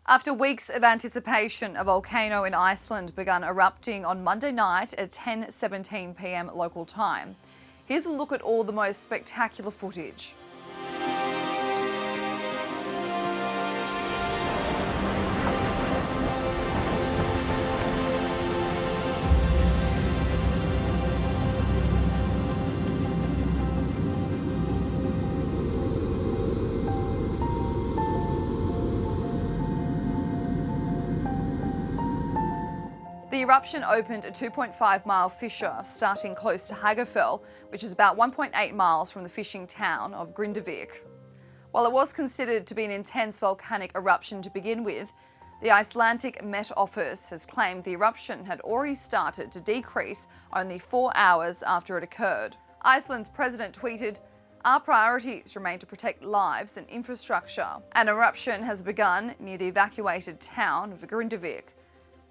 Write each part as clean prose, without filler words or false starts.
After weeks of anticipation, a volcano in Iceland began erupting on Monday night at 10:17 p.m. local time. Here's a look at all the most spectacular footage. The eruption opened a 2.5-mile fissure starting close to Hagafell, which is about 1.8 miles from the fishing town of Grindavik. While it was considered to be an intense volcanic eruption to begin with, the Icelandic Met Office has claimed the eruption had already started to decrease only 4 hours after it occurred. Iceland's president tweeted, "Our priorities remain to protect lives and infrastructure." An eruption has begun near the evacuated town of Grindavik.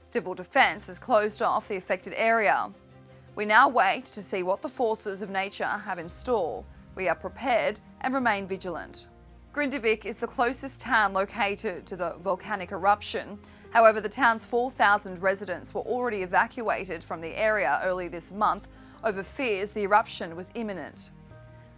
Civil defence has closed off the affected area. We now wait to see what the forces of nature have in store. We are prepared and remain vigilant. Grindavik is the closest town located to the volcanic eruption. However, the town's 4,000 residents were already evacuated from the area early this month over fears the eruption was imminent.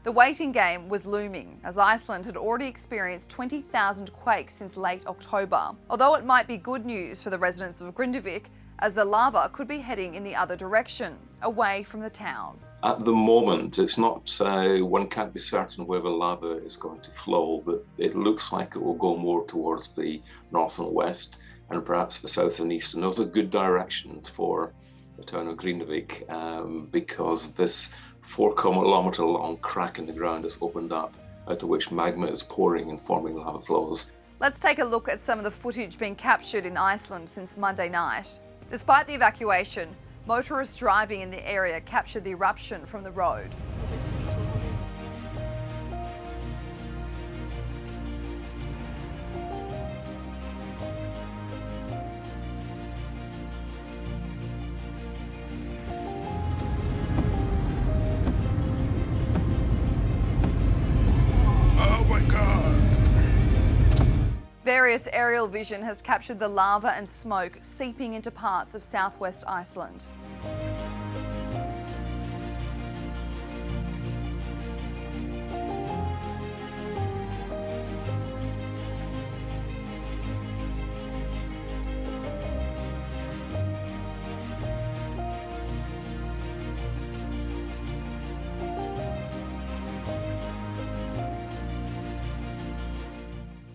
The waiting game was looming, as Iceland had already experienced 20,000 quakes since late October. Although it might be good news for the residents of Grindavik, as the lava could be heading in the other direction, away from the town. At the moment, it's not, one can't be certain where the lava is going to flow, but it looks like it will go more towards the north and west, and perhaps the south and east. And those are good directions for the town of Grindavik, because this 4-kilometre long crack in the ground has opened up, out of which magma is pouring and forming lava flows. Let's take a look at some of the footage being captured in Iceland since Monday night. Despite the evacuation, motorists driving in the area captured the eruption from the road. Various aerial vision has captured the lava and smoke seeping into parts of southwest Iceland.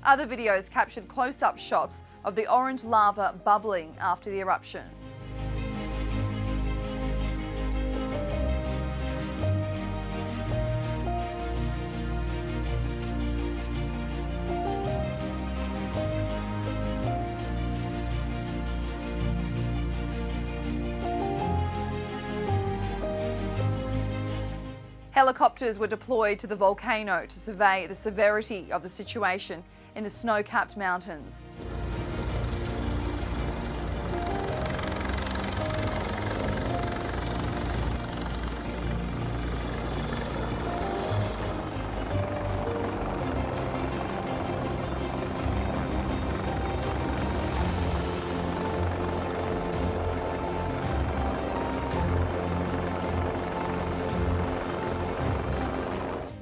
Other videos captured close-up shots of the orange lava bubbling after the eruption. Helicopters were deployed to the volcano to survey the severity of the situation in the snow-capped mountains.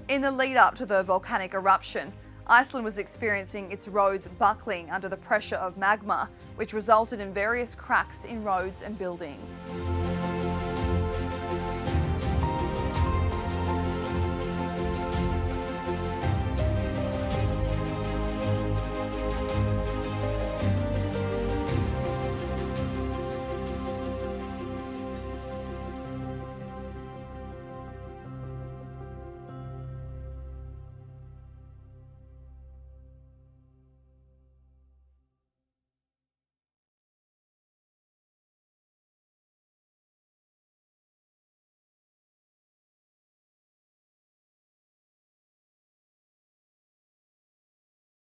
In the lead up to the volcanic eruption, Iceland was experiencing its roads buckling under the pressure of magma, which resulted in various cracks in roads and buildings.